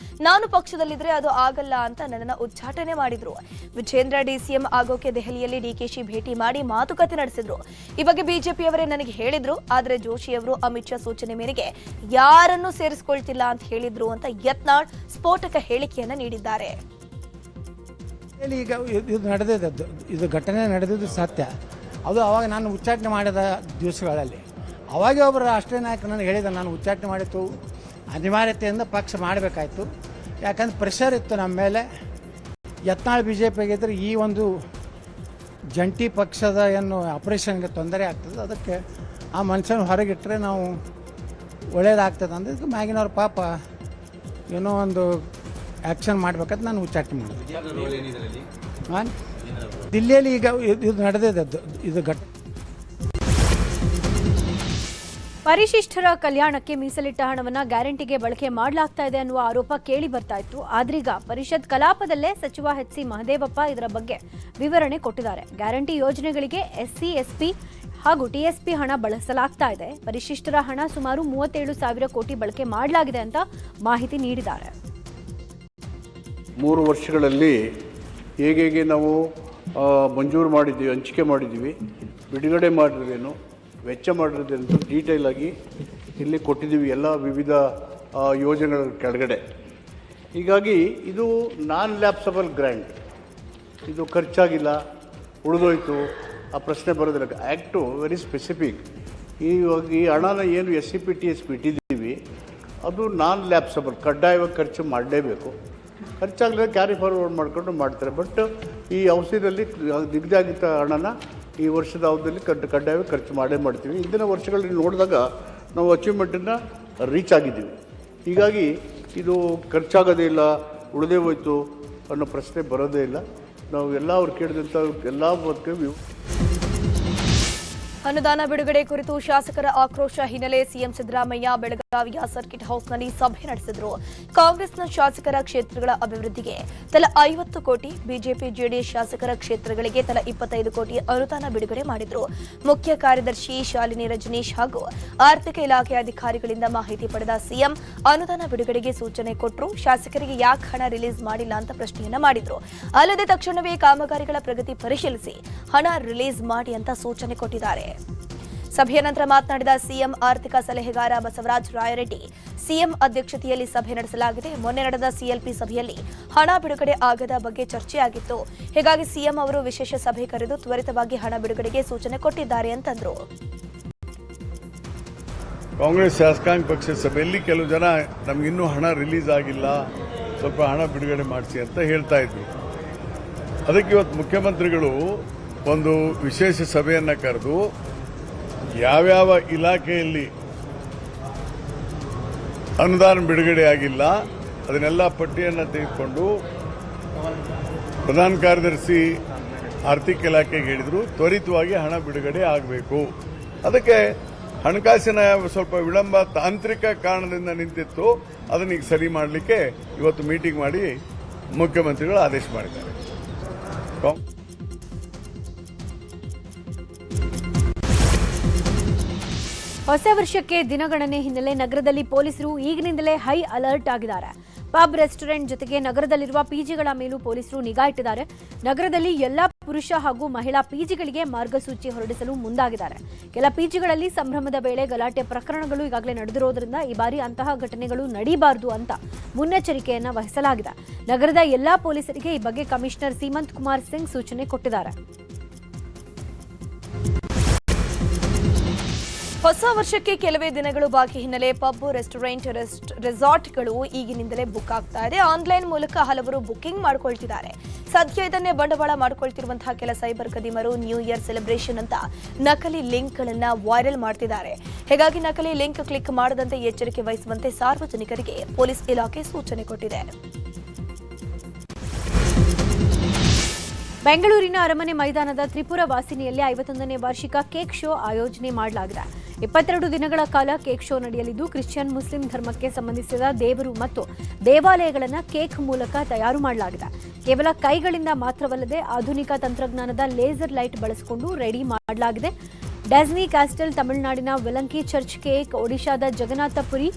ನಾನು ಪಕ್ಷದಲ್ಲಿದ್ರೆ ಅದು ಆಗಲ್ಲ ಅಂತ ನನ್ನನ್ನು ಉಚ್ಚಾಟನೆ ಮಾಡಿದ್ರು. ವಿಜೇಂದ್ರ ಡಿಸಿಎಂ ಆಗೋಕೆ ದೆಹಲಿಯಲ್ಲಿ ಡಿಕೆಶಿ ಭೇಟಿ ಮಾಡಿ ಮಾತುಕತೆ ನಡೆಸಿದ್ರು. ಈ ಬಗ್ಗೆ ಬಿಜೆಪಿಯವರೇ ನನಗೆ ಹೇಳಿದ್ರು, ಆದರೆ ಜೋಶಿ ಅವರು ಅಮಿತ್ ಶಾ ಸೂಚನೆ ಮೇರೆಗೆ ಯಾರನ್ನೂ ಸೇರಿಸಿಕೊಳ್ತಿಲ್ಲ ಅಂತ ಹೇಳಿದ್ರು ಅಂತ ಯತ್ನಾಳ್ ಸ್ಫೋಟಕ ಹೇಳಿಕೆಯನ್ನು ನೀಡಿದ್ದಾರೆ. ಈಗ ಇದು ನಡೆದಿದ್ದು, ಇದು ಘಟನೆ ನಡೆದಿದ್ದು ಸತ್ಯ. ಅದು ಅವಾಗ ನಾನು ಉಚ್ಚಾಟನೆ ಮಾಡಿದ ದಿವಸಗಳಲ್ಲಿ ಅವಾಗ ಒಬ್ಬರು ರಾಷ್ಟ್ರೀಯ ನಾಯಕರು ನನಗೆ ಹೇಳಿದ, ನಾನು ಉಚ್ಚಾಟನೆ ಮಾಡಿತ್ತು, ಅನಿವಾರ್ಯತೆಯಿಂದ ಪಕ್ಷ ಮಾಡಬೇಕಾಯ್ತು, ಯಾಕಂದ್ರೆ ಪ್ರೆಷರ್ ಇತ್ತು ನಮ್ಮ ಮೇಲೆ. ಯತ್ನಾಳ್ BJPಗಿದ್ರೆ ಈ ಒಂದು ಜಂಟಿ ಪಕ್ಷದ ಏನು ಆಪರೇಷನ್ಗೆ ತೊಂದರೆ ಆಗ್ತದೆ, ಅದಕ್ಕೆ ಆ ಮನುಷ್ಯನ ಹೊರಗಿಟ್ಟರೆ ನಾವು ಒಳ್ಳೇದಾಗ್ತದೆ ಅಂದ್ರೆ ಮ್ಯಾಗಿನವ್ರ ಪಾಪ ಏನೋ ಒಂದು ಆ್ಯಕ್ಷನ್ ಮಾಡಬೇಕಂತ ನಾನು ಉಚ್ಚಾಟನೆ ಮಾಡಿದೆ. ದಿಲ್ಲಿಯಲ್ಲಿ ಈಗ ಇದು ನಡೆದಿದ್ದು, ಇದು ಘಟನೆ. ಪರಿಶಿಷ್ಟರ ಕಲ್ಯಾಣಕ್ಕೆ ಮೀಸಲಿಟ್ಟ ಹಣವನ್ನು ಗ್ಯಾರಂಟಿಗೆ ಬಳಕೆ ಮಾಡಲಾಗ್ತಾ ಇದೆ ಅನ್ನುವ ಆರೋಪ ಕೇಳಿ ಬರ್ತಾ ಇತ್ತು. ಆದ್ರೀಗ ಪರಿಷತ್ ಕಲಾಪದಲ್ಲೇ ಸಚಿವ HC ಮಹದೇವಪ್ಪ ಇದರ ಬಗ್ಗೆ ವಿವರಣೆ ಕೊಟ್ಟಿದ್ದಾರೆ. ಗ್ಯಾರಂಟಿ ಯೋಜನೆಗಳಿಗೆ SC, SP ಹಾಗೂ TSP ಹಣ ಬಳಸಲಾಗ್ತಾ ಇದೆ. ಪರಿಶಿಷ್ಟರ ಹಣ ಸುಮಾರು 37,000 ಕೋಟಿ ಬಳಕೆ ಮಾಡಲಾಗಿದೆ ಅಂತ ಮಾಹಿತಿ ನೀಡಿದ್ದಾರೆ. 3 ವರ್ಷಗಳಲ್ಲಿ ಹೇಗೆ ನಾವು ಮಂಜೂರು ಮಾಡಿದ್ದೀವಿ, ಹಂಚಿಕೆ ಮಾಡಿದ್ದೀವಿ, ಬಿಡುಗಡೆ ಮಾಡಿರೋದೇನು, ವೆಚ್ಚ ಮಾಡಿರೋದೇನು ಡೀಟೇಲ್ ಆಗಿ ಇಲ್ಲಿ ಕೊಟ್ಟಿದ್ದೀವಿ ಎಲ್ಲ ವಿವಿಧ ಯೋಜನೆಗಳ ಕೆಳಗಡೆ. ಹೀಗಾಗಿ ಇದು ನಾನ್ ಲ್ಯಾಪ್ಸಬಲ್ ಗ್ರ್ಯಾಂಟ್, ಇದು ಖರ್ಚಾಗಿಲ್ಲ, ಉಳಿದೋಯ್ತು ಆ ಪ್ರಶ್ನೆ ಬರೋದಿಲ್ಲ. Act very specific. ಈ ಹಣನ ಏನು SCPTS ಇಟ್ಟಿದ್ದೀವಿ ಅದು ನಾನ್ ಲ್ಯಾಪ್ಸಬಲ್, ಕಡ್ಡಾಯವಾಗಿ ಖರ್ಚು ಮಾಡಲೇಬೇಕು. ಖರ್ಚಾಗಲಿಲ್ಲ ಕ್ಯಾರಿ ಫಾರ್ವರ್ಡ್ ಮಾಡ್ಕೊಂಡು ಮಾಡ್ತಾರೆ. ಬಟ್ ಈ ಔಷಧಿಯಲ್ಲಿ ನಿಗದಿಯಾಗಿದ್ದ ಹಣನ ಈ ವರ್ಷದ ಅವಧಿಯಲ್ಲಿ ಕಡ್ಡಾಯವಾಗಿ ಖರ್ಚು ಮಾಡ್ತೀವಿ. ಹಿಂದಿನ ವರ್ಷಗಳಲ್ಲಿ ನೋಡಿದಾಗ ನಾವು ಅಚೀವ್ಮೆಂಟನ್ನು ರೀಚ್ ಆಗಿದ್ದೀವಿ. ಹೀಗಾಗಿ ಇದು ಖರ್ಚಾಗೋದೇ ಇಲ್ಲ, ಉಳಿದೇ ಹೋಯ್ತು ಅನ್ನೋ ಪ್ರಶ್ನೆ ಬರೋದೇ ಇಲ್ಲ. ನಾವು ಎಲ್ಲ ಅವ್ರು ಕೇಳಿದಂಥ ಎಲ್ಲ ಬಗ್ಗೆ ಅನುದಾನ ಬಿಡುಗಡೆ ಕುರಿತು ಶಾಸಕರ ಆಕ್ರೋಶ ಹಿನ್ನೆಲೆ ಸಿಎಂ ಸಿದ್ದರಾಮಯ್ಯ ಬೆಳಗಾವಿಯ ಸರ್ಕಿಟ್ ಹೌಸ್ನಲ್ಲಿ ಸಭೆ ನಡೆಸಿದರು. ಕಾಂಗ್ರೆಸ್ನ ಶಾಸಕರ ಕ್ಷೇತ್ರಗಳ ಅಭಿವೃದ್ಧಿಗೆ ತಲಾ 50 ಕೋಟಿ, ಬಿಜೆಪಿ ಜೆಡಿಎಸ್ ಶಾಸಕರ ಕ್ಷೇತ್ರಗಳಿಗೆ ತಲಾ 25 ಕೋಟಿ ಅನುದಾನ ಬಿಡುಗಡೆ ಮಾಡಿದರು. ಮುಖ್ಯ ಕಾರ್ಯದರ್ಶಿ ಶಾಲಿನಿ ರಜನೀಶ್ ಹಾಗೂ ಆರ್ಥಿಕ ಇಲಾಖೆ ಅಧಿಕಾರಿಗಳಿಂದ ಮಾಹಿತಿ ಪಡೆದ ಸಿಎಂ ಅನುದಾನ ಬಿಡುಗಡೆಗೆ ಸೂಚನೆ ಕೊಟ್ಟರು. ಶಾಸಕರಿಗೆ ಯಾಕೆ ಹಣ ರಿಲೀಸ್ ಮಾಡಿಲ್ಲ ಅಂತ ಪ್ರಶ್ನೆಯನ್ನ ಮಾಡಿದ್ರು. ಅಲ್ಲದೆ ತಕ್ಷಣವೇ ಕಾಮಗಾರಿಗಳ ಪ್ರಗತಿ ಪರಿಶೀಲಿಸಿ ಹಣ ರಿಲೀಸ್ ಮಾಡಿ ಅಂತ ಸೂಚನೆ ಕೊಟ್ಟಿದ್ದಾರೆ. ಸಭೆಯ ನಂತರ ಮಾತನಾಡಿದ ಸಿಎಂ ಆರ್ಥಿಕ ಸಲಹೆಗಾರ ಬಸವರಾಜ ರಾಯರೆಡ್ಡಿ, ಸಿಎಂ ಅಧ್ಯಕ್ಷತೆಯಲ್ಲಿ ಸಭೆ ನಡೆಸಲಾಗಿದೆ. ಮೊನ್ನೆ ನಡೆದ ಸಿಎಲ್ಪಿ ಸಭೆಯಲ್ಲಿ ಹಣ ಬಿಡುಗಡೆ ಆಗದ ಬಗ್ಗೆ ಚರ್ಚೆಯಾಗಿತ್ತು. ಹೀಗಾಗಿ ಸಿಎಂ ಅವರು ವಿಶೇಷ ಸಭೆ ಕರೆದು ತ್ವರಿತವಾಗಿ ಹಣ ಬಿಡುಗಡೆಗೆ ಸೂಚನೆ ಕೊಟ್ಟಿದ್ದಾರೆ ಅಂತಂದ್ರು. ಕಾಂಗ್ರೆಸ್ ಶಾಸಕಾಂಗ ಪಕ್ಷದ ಸಭೆಯಲ್ಲಿ ಕೆಲವು ಜನ ನಮಗಿನ್ನೂ ಹಣ ರಿಲೀಸ್ ಆಗಿಲ್ಲ, ಸ್ವಲ್ಪ ಹಣ ಬಿಡುಗಡೆ ಮಾಡಿಸಿ ಅಂತ ಹೇಳ್ತಾ ಇದ್ರು. ಅದಕ್ಕೆ ಇವತ್ತು ಮುಖ್ಯಮಂತ್ರಿಗಳು ಒಂದು ವಿಶೇಷ ಸಭೆಯನ್ನು ಕರೆದು ಯಾವ್ಯಾವ ಇಲಾಖೆಯಲ್ಲಿ ಅನುದಾನ ಬಿಡುಗಡೆ ಆಗಿಲ್ಲ ಅದನ್ನೆಲ್ಲ ಪಟ್ಟಿಯನ್ನು ತೆಗೆದುಕೊಂಡು ಪ್ರಧಾನ ಕಾರ್ಯದರ್ಶಿ ಆರ್ಥಿಕ ಇಲಾಖೆಗೆ ಹೇಳಿದರು ತ್ವರಿತವಾಗಿ ಹಣ ಬಿಡುಗಡೆ ಆಗಬೇಕು. ಅದಕ್ಕೆ ಹಣಕಾಸಿನ ಸ್ವಲ್ಪ ವಿಳಂಬ ತಾಂತ್ರಿಕ ಕಾರಣದಿಂದ ನಿಂತಿತ್ತು. ಅದನ್ನ ಈಗ ಸರಿ ಮಾಡಲಿಕ್ಕೆ ಇವತ್ತು ಮೀಟಿಂಗ್ ಮಾಡಿ ಮುಖ್ಯಮಂತ್ರಿಗಳು ಆದೇಶ ಮಾಡಿದ್ದಾರೆ. ಹೊಸ ವರ್ಷಕ್ಕೆ ದಿನಗಣನೆ ಹಿನ್ನೆಲೆ ನಗರದಲ್ಲಿ ಪೊಲೀಸರು ಈಗಿನಿಂದಲೇ ಹೈ ಅಲರ್ಟ್ ಆಗಿದ್ದಾರೆ. ಪಬ್, ರೆಸ್ಟೋರೆಂಟ್ ಜೊತೆಗೆ ನಗರದಲ್ಲಿರುವ ಪಿಜಿಗಳ ಮೇಲೂ ಪೊಲೀಸರು ನಿಗಾ ಇಟ್ಟಿದ್ದಾರೆ. ನಗರದಲ್ಲಿ ಎಲ್ಲಾ ಪುರುಷ ಹಾಗೂ ಮಹಿಳಾ ಪಿಜಿಗಳಿಗೆ ಮಾರ್ಗಸೂಚಿ ಹೊರಡಿಸಲು ಮುಂದಾಗಿದ್ದಾರೆ. ಕೆಲ ಪಿಜಿಗಳಲ್ಲಿ ಸಂಭ್ರಮದ ವೇಳೆ ಗಲಾಟೆ ಪ್ರಕರಣಗಳು ಈಗಾಗಲೇ ನಡೆದಿರೋದ್ರಿಂದ ಈ ಬಾರಿ ಅಂತಹ ಘಟನೆಗಳು ನಡೀಬಾರದು ಅಂತ ಮುನ್ನೆಚ್ಚರಿಕೆಯನ್ನು ವಹಿಸಲಾಗಿದೆ. ನಗರದ ಎಲ್ಲಾ ಪೊಲೀಸರಿಗೆ ಈ ಬಗ್ಗೆ ಕಮಿಷನರ್ ಸೀಮಂತ್ ಕುಮಾರ್ ಸಿಂಗ್ ಸೂಚನೆ ಕೊಟ್ಟಿದ್ದಾರೆ. ಹೊಸ ವರ್ಷಕ್ಕೆ ಕೆಲವೇ ದಿನಗಳು ಬಾಕಿ ಹಿನ್ನೆಲೆ ಪಬ್, ರೆಸ್ಟೋರೆಂಟ್, ರೆಸಾರ್ಟ್ಗಳು ಈಗಿನಿಂದಲೇ ಬುಕ್ ಆಗ್ತಾ ಇದೆ. ಆನ್ಲೈನ್ ಮೂಲಕ ಹಲವರು ಬುಕಿಂಗ್ ಮಾಡಿಕೊಳ್ತಿದ್ದಾರೆ. ಸದ್ಯ ಇದನ್ನೇ ಬಂಡವಾಳ ಮಾಡಿಕೊಳ್ತಿರುವಂತಹ ಕೆಲ ಸೈಬರ್ ಕದಿಮರು ನ್ಯೂ ಇಯರ್ ಸೆಲೆಬ್ರೇಷನ್ ಅಂತ ನಕಲಿ ಲಿಂಕ್ಗಳನ್ನ ವೈರಲ್ ಮಾಡ್ತಿದ್ದಾರೆ. ಹೀಗಾಗಿ ನಕಲಿ ಲಿಂಕ್ ಕ್ಲಿಕ್ ಮಾಡದಂತೆ ಎಚ್ಚರಿಕೆ ವಹಿಸುವಂತೆ ಸಾರ್ವಜನಿಕರಿಗೆ ಪೊಲೀಸ್ ಇಲಾಖೆ ಸೂಚನೆ ಕೊಟ್ಟಿದೆ. ಬೆಂಗಳೂರಿನ ಅರಮನೆ ಮೈದಾನದ ತ್ರಿಪುರ ವಾಸಿನಿಯಲ್ಲಿ 51ನೇ ವಾರ್ಷಿಕ ಕೇಕ್ ಶೋ ಆಯೋಜನೆ ಮಾಡಲಾಗಿದೆ. 22 ದಿನಗಳ ಕಾಲ ಕೇಕ್ ಶೋ ನಡೆಯಲಿದ್ದು ಕ್ರಿಶ್ಚಿಯನ್, ಮುಸ್ಲಿಂ ಧರ್ಮಕ್ಕೆ ಸಂಬಂಧಿಸಿದ ದೇವರು ಮತ್ತು ದೇವಾಲಯಗಳನ್ನು ಕೇಕ್ ಮೂಲಕ ತಯಾರು ಮಾಡಲಾಗಿದೆ. ಕೇವಲ ಕೈಗಳಿಂದ ಮಾತ್ರವಲ್ಲದೆ ಆಧುನಿಕ ತಂತ್ರಜ್ಞಾನದ ಲೇಸರ್ ಲೈಟ್ ಬಳಸಿಕೊಂಡು ರೆಡಿ ಮಾಡಲಾಗಿದೆ. ಡೆಸ್ನಿ ಕ್ಯಾಸ್ಟಲ್, ತಮಿಳುನಾಡಿನ ವೆಲಂಕಿ ಚರ್ಚ್ ಕೇಕ್, ಒಡಿಶಾದ ಜಗನ್ನಾಥಪುರಿ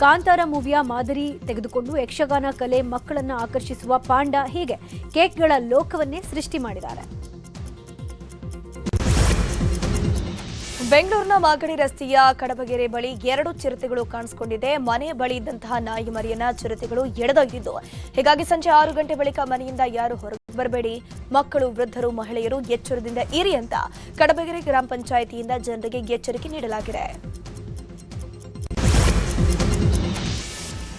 ಕಾಂತಾರ ಮೂವಿಯ ಮಾದರಿ ತೆಗೆದುಕೊಂಡು ಯಕ್ಷಗಾನ ಕಲೆ, ಮಕ್ಕಳನ್ನು ಆಕರ್ಷಿಸುವ ಪಾಂಡ, ಹೀಗೆ ಕೇಕ್ಗಳ ಲೋಕವನ್ನೇ ಸೃಷ್ಟಿ ಮಾಡಿದ್ದಾರೆ. ಬೆಂಗಳೂರಿನ ಮಾಗಡಿ ರಸ್ತೆಯ ಕಡಬಗೆರೆ ಬಳಿ 2 ಚಿರತೆಗಳು ಕಾಣಿಸಿಕೊಂಡಿದೆ. ಮನೆ ಬಳಿ ಇದ್ದಂತಹ ನಾಯಿ ಮರಿಯನ್ನ ಚಿರತೆಗಳು ಎಳೆದೊಯ್ದಿದ್ದು. ಹೀಗಾಗಿ ಸಂಜೆ 6 ಗಂಟೆ ಬಳಿಕ ಮನೆಯಿಂದ ಯಾರು ಹೊರಗೆ ಬರಬೇಡಿ, ಮಕ್ಕಳು, ವೃದ್ಧರು, ಮಹಿಳೆಯರು ಎಚ್ಚರದಿಂದ ಇರಿ ಅಂತ ಕಡಬಗೆರೆ ಗ್ರಾಮ ಪಂಚಾಯಿತಿಯಿಂದ ಜನರಿಗೆ ಎಚ್ಚರಿಕೆ ನೀಡಲಾಗಿದೆ.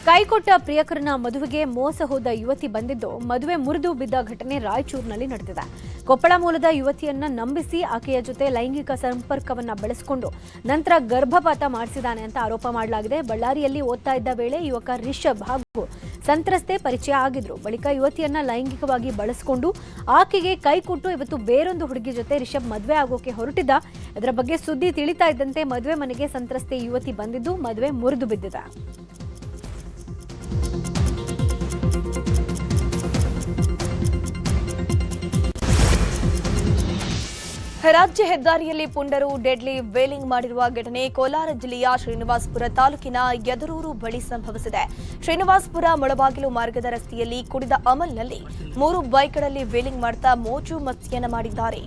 ಕೈಕೊಟ್ಟ ಪ್ರಿಯಕರನ ಮದುವೆಗೆ ಮೋಸ ಹೋದ ಯುವತಿ ಬಂದಿದ್ದು, ಮದುವೆ ಮುರಿದು ಬಿದ್ದ ಘಟನೆ ರಾಯಚೂರಿನಲ್ಲಿ ನಡೆದಿದೆ. ಕೊಪ್ಪಳ ಮೂಲದ ಯುವತಿಯನ್ನ ನಂಬಿಸಿ ಆಕೆಯ ಜೊತೆ ಲೈಂಗಿಕ ಸಂಪರ್ಕವನ್ನ ಬೆಳೆಸಿಕೊಂಡು ನಂತರ ಗರ್ಭಪಾತ ಮಾಡಿಸಿದಾನೆ ಅಂತ ಆರೋಪ ಮಾಡಲಾಗಿದೆ. ಬಳ್ಳಾರಿಯಲ್ಲಿ ಓದ್ತಾ ಇದ್ದ ವೇಳೆ ಯುವಕ ರಿಷಬ್ ಹಾಗೂ ಸಂತ್ರಸ್ತೆ ಪರಿಚಯ ಆಗಿದ್ರು. ಬಳಿಕ ಯುವತಿಯನ್ನ ಲೈಂಗಿಕವಾಗಿ ಬಳಸಿಕೊಂಡು ಆಕೆಗೆ ಕೈಕೊಟ್ಟು ಇವತ್ತು ಬೇರೊಂದು ಹುಡುಗಿ ಜೊತೆ ರಿಷಬ್ ಮದುವೆ ಆಗೋಕೆ ಹೊರಟಿದ್ದ. ಇದರ ಬಗ್ಗೆ ಸುದ್ದಿ ತಿಳಿತಾ ಇದ್ದಂತೆ ಮದುವೆ ಮನೆಗೆ ಸಂತ್ರಸ್ತೆ ಯುವತಿ ಬಂದಿದ್ದು ಮದುವೆ ಮುರಿದು ಬಿದ್ದಿದೆ. ರಾಜ್ಯ ಹೆದ್ದಾರಿಯಲ್ಲಿ ಪುಂಡರು ಡೆಡ್ಲಿ ವೇಲಿಂಗ್ ಮಾಡಿರುವ ಘಟನೆ ಕೋಲಾರ ಜಿಲ್ಲೆಯ ಶ್ರೀನಿವಾಸಪುರ ತಾಲೂಕಿನ ಯದರೂರು ಬಳಿ ಸಂಭವಿಸಿದೆ. ಶ್ರೀನಿವಾಸಪುರ ಮೊಳಬಾಗಿಲು ಮಾರ್ಗದ ರಸ್ತೆಯಲ್ಲಿ ಕುಡಿದ ಅಮಲ್ನಲ್ಲಿ 3 ಬೈಕ್ಗಳಲ್ಲಿ ವೇಲಿಂಗ್ ಮಾಡ್ತಾ ಮೋಜು ಮಸ್ತಿಯನ್ನ ಮಾಡಿದ್ದಾರೆ.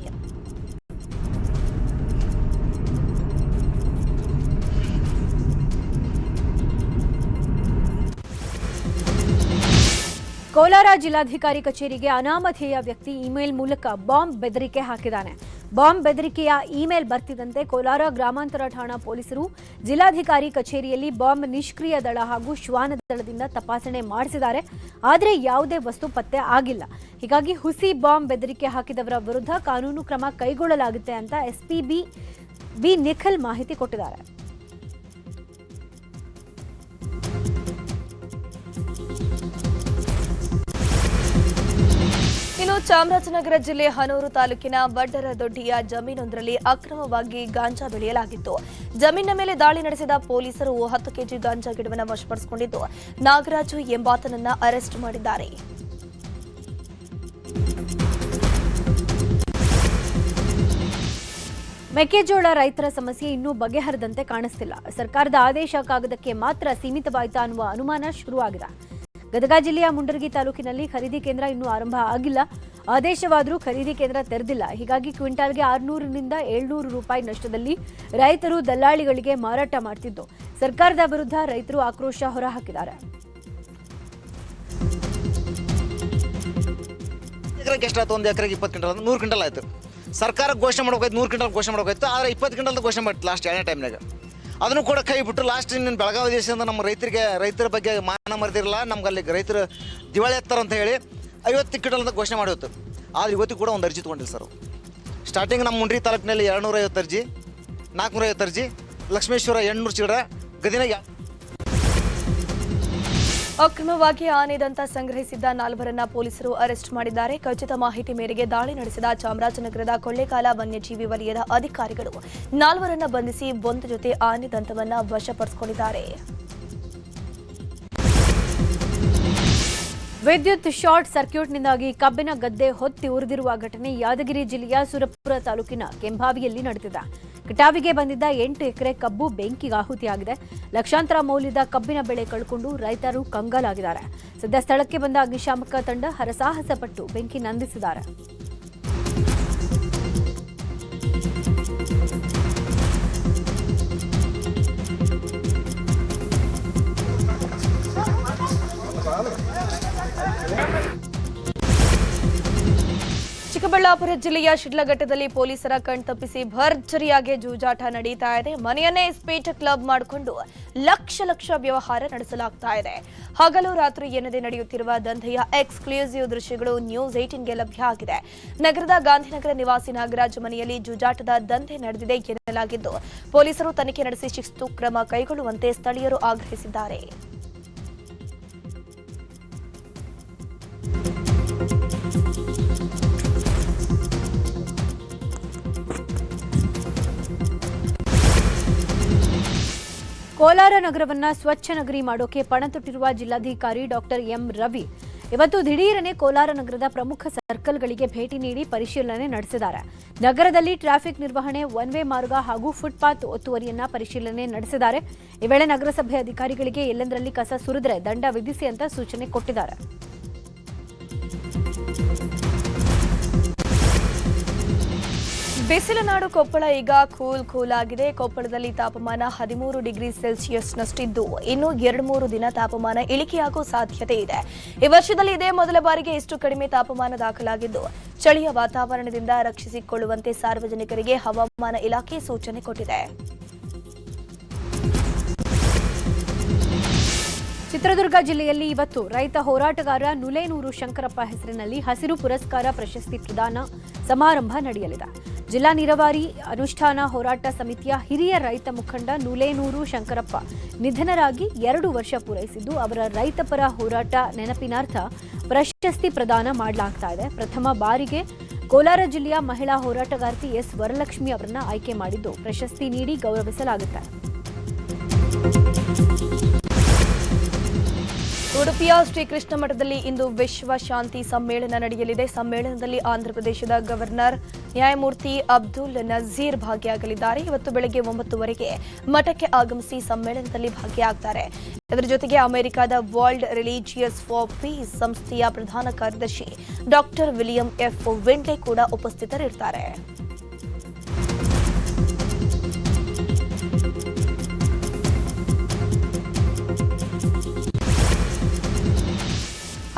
ಕೋಲಾರ ಜಿಲ್ಲಾಧಿಕಾರಿ ಕಚೇರಿಗೆ ಅನಾಮಧೇಯ ವ್ಯಕ್ತಿ ಇಮೇಲ್ ಮೂಲಕ ಬಾಂಬ್ ಬೆದರಿಕೆ ಹಾಕಿದ್ದಾನೆ. ಬಾಂಬ್ ಬೆದರಿಕೆಯ ಇಮೇಲ್ ಬರ್ತಿದ್ದಂತೆ ಕೋಲಾರ ಗ್ರಾಮಾಂತರ ಠಾಣಾ ಪೊಲೀಸರು ಜಿಲ್ಲಾಧಿಕಾರಿ ಕಚೇರಿಯಲ್ಲಿ ಬಾಂಬ್ ನಿಷ್ಕ್ರಿಯ ದಳ ಹಾಗೂ ಶ್ವಾನ ದಳದಿಂದ ತಪಾಸಣೆ ಮಾಡಿಸಿದ್ದಾರೆ. ಆದರೆ ಯಾವುದೇ ವಸ್ತು ಪತ್ತೆ ಆಗಿಲ್ಲ. ಹೀಗಾಗಿ ಹುಸಿ ಬಾಂಬ್ ಬೆದರಿಕೆ ಹಾಕಿದವರ ವಿರುದ್ಧ ಕಾನೂನು ಕ್ರಮ ಕೈಗೊಳ್ಳಲಾಗುತ್ತೆ ಅಂತ ಎಸ್ಪಿ ಬಿ ನಿಖಿಲ್ ಮಾಹಿತಿ ಕೊಟ್ಟಿದ್ದಾರೆ. ಇನ್ನು ಚಾಮರಾಜನಗರ ಜಿಲ್ಲೆ ಹನೂರು ತಾಲೂಕಿನ ವಡ್ಡರದೊಡ್ಡಿಯ ಜಮೀನೊಂದರಲ್ಲಿ ಅಕ್ರಮವಾಗಿ ಗಾಂಜಾ ಬೆಳೆಯಲಾಗಿತ್ತು. ಜಮೀನಿನ ಮೇಲೆ ದಾಳಿ ನಡೆಸಿದ ಪೊಲೀಸರು 10 ಕೆಜಿ ಗಾಂಜಾ ಗಿಡವನ್ನು ವಶಪಡಿಸಿಕೊಂಡಿದ್ದು ನಾಗರಾಜು ಎಂಬಾತನನ್ನ ಅರೆಸ್ಟ್ ಮಾಡಿದ್ದಾರೆ. ಮೆಕ್ಕೆಜೋಳ ರೈತರ ಸಮಸ್ಯೆ ಇನ್ನೂ ಬಗೆಹರಿದಂತೆ ಕಾಣಿಸ್ತಿಲ್ಲ. ಸರ್ಕಾರದ ಆದೇಶ ಕಾಗದಕ್ಕೆ ಮಾತ್ರ ಸೀಮಿತವಾಯಿತಾ ಅನ್ನುವ ಅನುಮಾನ ಶುರುವಾಗಿದೆ. ಗದಗ ಜಿಲ್ಲೆಯ ಮುಂಡರಗಿ ತಾಲೂಕಿನಲ್ಲಿ ಖರೀದಿ ಕೇಂದ್ರ ಇನ್ನೂ ಆರಂಭ ಆಗಿಲ್ಲ. ಆದೇಶವಾದರೂ ಖರೀದಿ ಕೇಂದ್ರ ತೆರೆದಿಲ್ಲ. ಹೀಗಾಗಿ ಕ್ವಿಂಟಾಲ್ಗೆ 600ರಿಂದ 700 ರೂಪಾಯಿ ನಷ್ಟದಲ್ಲಿ ರೈತರು ದಲ್ಲಾಳಿಗಳಿಗೆ ಮಾರಾಟ ಮಾಡ್ತಿದ್ದು ಸರ್ಕಾರದ ವಿರುದ್ಧ ರೈತರು ಆಕ್ರೋಶ ಹೊರಹಾಕಿದ್ದಾರೆ. ಎಷ್ಟಾಯ್ತು? 1 ಎಕರೆಗೆ 20 ಕ್ವಿಂಟಲ್ 100 ಕ್ವಿಂಟಲ್ ಆಯ್ತು. ಸರ್ಕಾರ ಘೋಷಣೆ ಮಾಡಬೇಕಾಯ್ತು 100 ಕ್ವಿಂಟಲ್ ಘೋಷಣೆ ಮಾಡಬೇಕಾಯ್ತು. ಆದರೆ 20 ಕ್ವಿಂಟಲ್ ಘೋಷಣೆ ಮಾಡಿತ್ತು ಲಾಸ್ಟ್ 2ನೇ ಟೈಮ್ನಾಗ. ಅದನ್ನು ಕೂಡ ಕೈ ಬಿಟ್ಟು ಲಾಸ್ಟ್ ಇನ್ನು ಬೆಳಗಾವಿ ದೇಶದಿಂದ ನಮ್ಮ ರೈತರ ಬಗ್ಗೆ ಮಾನ ಮರೆದಿರಲ್ಲ, ನಮ್ಗೆ ಅಲ್ಲಿ ರೈತರು ದಿವಾಳಿ ಎತ್ತಾರೆ ಅಂತ ಹೇಳಿ 50 ಕ್ವಿಂಟಲ್ ಅಂತ ಘೋಷಣೆ ಮಾಡಿತ್ತು. ಆದರೆ ಇವತ್ತಿಗೂ ಕೂಡ ಒಂದು ಅರ್ಜಿ ತೊಗೊಂಡಿಲ್ಲ ಸರ್. ಸ್ಟಾರ್ಟಿಂಗ್ ನಮ್ಮ ಮುಂಡ್ರಿ ತಾಲೂಕಿನಲ್ಲಿ 250 ಅರ್ಜಿ, 450 ಅರ್ಜಿ, ಲಕ್ಷ್ಮೇಶ್ವರ 800 ಚಿಲ್ಲರೆ, ಗದಿನಾಗ ಅಕ್ರಮವಾಗಿ ಆನೆ ದಂತ ಸಂಗ್ರಹಿಸಿದ್ದ 4 ಪೊಲೀಸರು ಅರೆಸ್ಟ್ ಮಾಡಿದ್ದಾರೆ. ಖಚಿತ ಮಾಹಿತಿ ಮೇರೆಗೆ ದಾಳಿ ನಡೆಸಿದ ಚಾಮರಾಜನಗರದ ಕೊಳ್ಳೇಗಾಲ ವನ್ಯಜೀವಿ ವಲಯದ ಅಧಿಕಾರಿಗಳು 4 ಬಂಧಿಸಿ 1 ಜೊತೆ ಆನೆ ದಂತವನ್ನು ವಶಪಡಿಸಿಕೊಂಡಿದ್ದಾರೆ. ವಿದ್ಯುತ್ ಶಾರ್ಟ್ ಸರ್ಕ್ಯೂಟ್ನಿಂದಾಗಿ ಕಬ್ಬಿನ ಗದ್ದೆ ಹೊತ್ತಿ ಉರಿದಿರುವ ಘಟನೆ ಯಾದಗಿರಿ ಜಿಲ್ಲೆಯ ಸುರಪುರ ತಾಲೂಕಿನ ಕೆಂಭಾವಿಯಲ್ಲಿ ನಡೆದಿದೆ. ಕಟಾವಿಗೆ ಬಂದಿದ್ದ 8 ಎಕರೆ ಕಬ್ಬು ಬೆಂಕಿಗೆ ಆಹುತಿಯಾಗಿದೆ. ಲಕ್ಷಾಂತರ ಮೌಲ್ಯದ ಕಬ್ಬಿನ ಬೆಳೆ ಕಳ್ಕೊಂಡು ರೈತರು ಕಂಗಾಲಾಗಿದ್ದಾರೆ. ಸದ್ಯ ಸ್ಥಳಕ್ಕೆ ಬಂದ ಅಗ್ನಿಶಾಮಕ ತಂಡ ಹರಸಾಹಸ ಪಟ್ಟು ಬೆಂಕಿ ನಂದಿಸಿದ್ದಾರೆ. ಚಿಕ್ಕಬಳ್ಳಾಪುರ ಜಿಲ್ಲೆಯ ಶಿಡ್ಲಘಟ್ಟದಲ್ಲಿ ಪೊಲೀಸರ ಕಣ್ತಪ್ಪಿಸಿ ಭರ್ಜರಿಯಾಗಿ ಜೂಜಾಟ ನಡೀತಾ ಇದೆ. ಮನೆಯನ್ನೇ ಸ್ಪೀಟ್ ಕ್ಲಬ್ ಮಾಡಿಕೊಂಡು ಲಕ್ಷ ವ್ಯವಹಾರ ನಡೆಸಲಾಗ್ತಾ ಇದೆ. ಹಗಲು ರಾತ್ರಿ ಎನ್ನದೇ ನಡೆಯುತ್ತಿರುವ ದಂಧೆಯ ಎಕ್ಸ್ಕ್ಲೂಸಿವ್ ದೃಶ್ಯಗಳು ನ್ಯೂಸ್ 18ಗೆ ಲಭ್ಯ ಆಗಿದೆ. ನಗರದ ಗಾಂಧಿನಗರ ನಿವಾಸಿ ನಾಗರಾಜ್ ಮನೆಯಲ್ಲಿ ಜೂಜಾಟದ ದಂಧೆ ನಡೆದಿದೆ ಎನ್ನಲಾಗಿದ್ದು ಪೊಲೀಸರು ತನಿಖೆ ನಡೆಸಿ ಶಿಸ್ತು ಕ್ರಮ ಕೈಗೊಳ್ಳುವಂತೆ ಸ್ಥಳೀಯರು ಆಗ್ರಹಿಸಿದ್ದಾರೆ. ಕೋಲಾರ ನಗರವನ್ನ ಸ್ವಚ್ಛ ನಗರಿ ಮಾಡೋಕೆ ಪಣ ತೊಟ್ಟಿರುವ ಜಿಲ್ಲಾಧಿಕಾರಿ ಡಾಕ್ಟರ್ ಎಂ ರವಿ ಇವತ್ತು ದಿಢೀರನೆ ಕೋಲಾರ ನಗರದ ಪ್ರಮುಖ ಸರ್ಕಲ್ಗಳಿಗೆ ಭೇಟಿ ನೀಡಿ ಪರಿಶೀಲನೆ ನಡೆಸಿದ್ದಾರೆ. ನಗರದಲ್ಲಿ ಟ್ರಾಫಿಕ್ ನಿರ್ವಹಣೆ, ಒನ್ ವೇ ಮಾರ್ಗ ಹಾಗೂ ಫುಟ್ಪಾತ್ ಒತ್ತುವರಿಯನ್ನ ಪರಿಶೀಲನೆ ನಡೆಸಿದ್ದಾರೆ. ಈ ವೇಳೆ ನಗರಸಭೆ ಅಧಿಕಾರಿಗಳಿಗೆ ಎಲ್ಲೆಂದರಲ್ಲಿ ಕಸ ಸುರಿದ್ರೆ ದಂಡ ವಿಧಿಸಿ ಅಂತ ಸೂಚನೆ ಕೊಟ್ಟಿದ್ದಾರೆ. ಬಿಸಿಲ ನಾಡು ಕೊಪ್ಪಳ ಈಗ ಕೂಲ್ ಆಗಿದೆ. ಕೊಪ್ಪಳದಲ್ಲಿ ತಾಪಮಾನ 13 ಡಿಗ್ರಿ ಸೆಲ್ಸಿಯಸ್ನಷ್ಟಿದ್ದು ಇನ್ನು 2-3 ದಿನ ತಾಪಮಾನ ಇಳಿಕೆಯಾಗುವ ಸಾಧ್ಯತೆ ಇದೆ. ಈ ವರ್ಷದಲ್ಲಿ ಇದೇ ಮೊದಲ ಬಾರಿಗೆ ಇಷ್ಟು ಕಡಿಮೆ ತಾಪಮಾನ ದಾಖಲಾಗಿದ್ದು ಚಳಿಯ ವಾತಾವರಣದಿಂದ ರಕ್ಷಿಸಿಕೊಳ್ಳುವಂತೆ ಸಾರ್ವಜನಿಕರಿಗೆ ಹವಾಮಾನ ಇಲಾಖೆ ಸೂಚನೆ ಕೊಟ್ಟಿದೆ. ಚಿತ್ರದುರ್ಗ ಜಿಲ್ಲೆಯಲ್ಲಿ ಇವತ್ತು ರೈತ ಹೋರಾಟಗಾರ ನುಲೇನೂರು ಶಂಕರಪ್ಪ ಹೆಸರಿನಲ್ಲಿ ಹಸಿರು ಪುರಸ್ಕಾರ ಪ್ರಶಸ್ತಿ ಪ್ರದಾನ ಸಮಾರಂಭ ನಡೆಯಲಿದೆ. ಜಿಲ್ಲಾ ನೀರಾವರಿ ಅನುಷ್ಠಾನ ಹೋರಾಟ ಸಮಿತಿಯ ಹಿರಿಯ ರೈತ ಮುಖಂಡ ನುಲೇನೂರು ಶಂಕರಪ್ಪ ನಿಧನರಾಗಿ 2 ವರ್ಷ ಪೂರೈಸಿದ್ದು ಅವರ ರೈತಪರ ಹೋರಾಟ ನೆನಪಿನಾರ್ಥ ಪ್ರಶಸ್ತಿ ಪ್ರದಾನ ಮಾಡಲಾಗ್ತಾ ಇದೆ. ಪ್ರಥಮ ಬಾರಿಗೆ ಕೋಲಾರ ಜಿಲ್ಲೆಯ ಮಹಿಳಾ ಹೋರಾಟಗಾರ್ತಿ ಎಸ್ ವರಲಕ್ಷ್ಮಿ ಅವರನ್ನ ಆಯ್ಕೆ ಮಾಡಿದ್ದು ಪ್ರಶಸ್ತಿ ನೀಡಿ ಗೌರವಿಸಲಾಗುತ್ತೆ. ಉಡುಪಿಯ ಶ್ರೀಕೃಷ್ಣ ಮಠದಲ್ಲಿ ಇಂದು ವಿಶ್ವ ಶಾಂತಿ ಸಮ್ಮೇಳನ ನಡೆಯಲಿದೆ. ಸಮ್ಮೇಳನದಲ್ಲಿ ಆಂಧ್ರಪ್ರದೇಶದ ಗವರ್ನರ್ ನ್ಯಾಯಮೂರ್ತಿ ಅಬ್ದುಲ್ ನಜೀರ್ ಭಾಗಿಯಾಗಲಿದ್ದಾರೆ. ಇವತ್ತು ಬೆಳಗ್ಗೆ 9 ಮಠಕ್ಕೆ ಆಗಮಿಸಿ ಸಮ್ಮೇಳನದಲ್ಲಿ ಭಾಗಿಯಾಗುತ್ತಾರೆ. ಇದರ ಜೊತೆಗೆ ಅಮೆರಿಕದ ವರ್ಲ್ಡ್ ರಿಲಿಜಿಯಸ್ ಫಾರ್ ಪೀಸ್ ಸಂಸ್ಥೆಯ ಪ್ರಧಾನ ಕಾರ್ಯದರ್ಶಿ ಡಾಕ್ಟರ್ ವಿಲಿಯಂ ಎಫ್ ವೆಂಡ್ಲೆ ಕೂಡ ಉಪಸ್ಥಿತರಿರುತ್ತಾರೆ.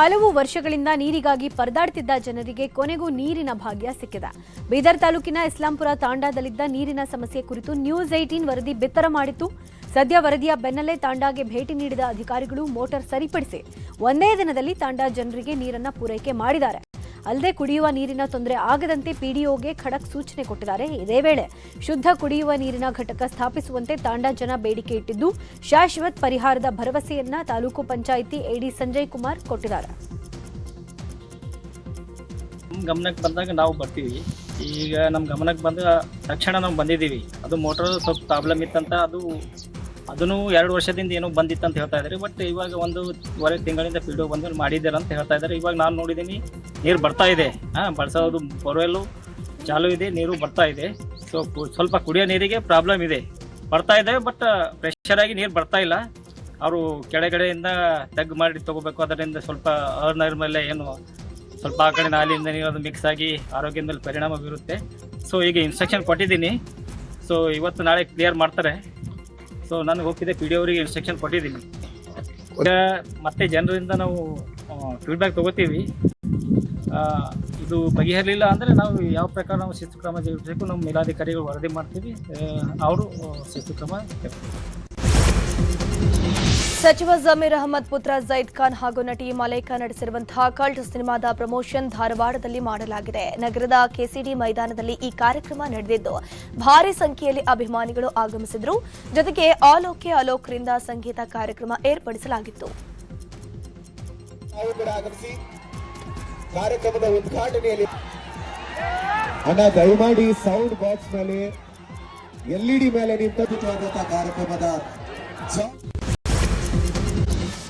ಹಲವು ವರ್ಷಗಳಿಂದ ನೀರಿಗಾಗಿ ಪರದಾಡ್ತಿದ್ದ ಜನರಿಗೆ ಕೊನೆಗೂ ನೀರಿನ ಭಾಗ್ಯ ಸಿಕ್ಕಿದೆ. ಬೀದರ್ ತಾಲೂಕಿನ ಇಸ್ಲಾಂಪುರ ತಾಂಡಾದಲ್ಲಿದ್ದ ನೀರಿನ ಸಮಸ್ಯೆ ಕುರಿತು ನ್ಯೂಸ್ 18 ವರದಿ ಬಿತ್ತರ ಮಾಡಿತ್ತು. ಸದ್ಯ ವರದಿಯ ಬೆನ್ನಲ್ಲೇ ತಾಂಡಾಗೆ ಭೇಟಿ ನೀಡಿದ ಅಧಿಕಾರಿಗಳು ಮೋಟಾರ್ ಸರಿಪಡಿಸಿ ಒಂದೇ ದಿನದಲ್ಲಿ ತಾಂಡಾ ಜನರಿಗೆ ನೀರನ್ನ ಪೂರೈಕೆ ಮಾಡಿದ್ದಾರೆ. ಅಲ್ಲದೆ ಕುಡಿಯುವ ನೀರಿನ ತೊಂದರೆ ಆಗದಂತೆ ಪಿಡಿಒಗೆ ಖಡಕ್ ಸೂಚನೆ ಕೊಟ್ಟಿದ್ದಾರೆ. ಇದೇ ವೇಳೆ ಶುದ್ಧ ಕುಡಿಯುವ ನೀರಿನ ಘಟಕ ಸ್ಥಾಪಿಸುವಂತೆ ತಾಂಡಾ ಜನ ಬೇಡಿಕೆ ಇಟ್ಟಿದ್ದು, ಶಾಶ್ವತ ಪರಿಹಾರದ ಭರವಸೆಯನ್ನ ತಾಲೂಕು ಪಂಚಾಯಿತಿ ಎಡಿ ಸಂಜಯ್ ಕುಮಾರ್ ಕೊಟ್ಟಿದ್ದಾರೆ. ಗಮನಕ್ಕೆ ಬಂದಾಗ ನಾವು ಬರ್ತೀವಿ. ಈಗ ನಮ್ಮ ಗಮನಕ್ಕೆ ಬಂದ ತಕ್ಷಣ ನಾವು ಬಂದಿದ್ದೀವಿ. ಅದು ಮೋಟರ್ ಸ್ವಲ್ಪ ಪ್ರಾಬ್ಲಮ್ ಇತ್ತಂತ ಅದನ್ನು 2 ವರ್ಷದಿಂದ ಏನೋ ಬಂದಿತ್ತಂತ ಹೇಳ್ತಾ ಇದ್ದಾರೆ. ಬಟ್ ಇವಾಗ 1.5 ತಿಂಗಳಿಂದ ಪಿಡಿಒ ಬಂದು ಮಾಡಿದ್ದಾರೆ ಅಂತ ಹೇಳ್ತಾ ಇದ್ದಾರೆ. ಇವಾಗ ನಾನು ನೋಡಿದ್ದೀನಿ ನೀರು ಬರ್ತಾ ಇದೆ, ಬಳಸೋದು ಬೋರ್ವೆಲ್ಲು ಚಾಲು ಇದೆ, ನೀರು ಬರ್ತಾ ಇದೆ. ಸೊ ಸ್ವಲ್ಪ ಕುಡಿಯೋ ನೀರಿಗೆ ಪ್ರಾಬ್ಲಮ್ ಇದೆ, ಬರ್ತಾ ಇದೆ. ಬಟ್ ಪ್ರೆಷರ್ ಆಗಿ ನೀರು ಬರ್ತಾ ಇಲ್ಲ. ಅವರು ಕೆಳಗಡೆಯಿಂದ ತಗ್ಗು ಮಾಡಿ ತಗೋಬೇಕು. ಅದರಿಂದ ಸ್ವಲ್ಪ ನೀರ್ ಮೇಲೆ ಏನು ಸ್ವಲ್ಪ ಆ ಕಡೆ ನಾಲಿಯಿಂದ ನೀರು ಅದು ಮಿಕ್ಸ್ ಆಗಿ ಆರೋಗ್ಯದ ಮೇಲೆ ಪರಿಣಾಮ ಬೀರುತ್ತೆ. ಸೊ ಈಗ ಇನ್ಸ್ಟ್ರಕ್ಷನ್ ಕೊಟ್ಟಿದ್ದೀನಿ. ಸೊ ಇವತ್ತು ನಾಳೆ ಕ್ಲಿಯರ್ ಮಾಡ್ತಾರೆ. ಸೊ ನನಗೆ ಹೋಗ್ತಿದೆ ಪಿ ಡಿ ಅವರಿಗೆ ಇನ್ಸ್ಟ್ರಕ್ಷನ್ ಕೊಟ್ಟಿದ್ದೀನಿ. ಮತ್ತೆ ಜನರಿಂದ ನಾವು ಫೀಡ್ಬ್ಯಾಕ್ ತಗೋತೀವಿ. ಇದು ಬಗೆಹರಲಿಲ್ಲ ಅಂದರೆ ನಾವು ಯಾವ ಪ್ರಕಾರ ನಾವು ಶಿಸ್ತು ಕ್ರಮ ಜರುಗಿಸಬೇಕು ನಮ್ಮ ಮೇಲಾಧಿಕಾರಿಗಳು ವರದಿ ಮಾಡ್ತೀವಿ. ಅವರು ಶಿಸ್ತು ಕ್ರಮ. ಸಚಿವ ಜಮೀರ್ ಅಹಮದ್ ಪುತ್ರ ಜೈದ್ ಖಾನ್ ಹಾಗೂ ನಟಿ ಮಲೈಕಾ ನಡೆಸಿರುವಂತಹ ಕಲ್ಟ್ ಸಿನಿಮಾದ ಪ್ರಮೋಷನ್ ಧಾರವಾಡದಲ್ಲಿ ಮಾಡಲಾಗಿದೆ. ನಗರದ ಕೆಸಿಡಿ ಮೈದಾನದಲ್ಲಿ ಈ ಕಾರ್ಯಕ್ರಮ ನಡೆದಿದ್ದು ಭಾರಿ ಸಂಖ್ಯೆಯಲ್ಲಿ ಅಭಿಮಾನಿಗಳು ಆಗಮಿಸಿದ್ರು. ಜೊತೆಗೆ ಆಲೋಕೆ ಅಲೋಕ್ರಿಂದ ಸಂಗೀತ ಕಾರ್ಯಕ್ರಮ ಏರ್ಪಡಿಸಲಾಗಿತ್ತು. ಕಾರ್ಯಕ್ರಮದ ಉದ್ಘಾಟನೆಯಲ್ಲಿ ದಯಮಾಡಿ ಸೌಂಡ್ ಬಾಕ್ಸ್ ಮೇಲೆ LED ಮೇಲೆ ನಿಂತ ಕಾರ್ಯಕ್ರಮದ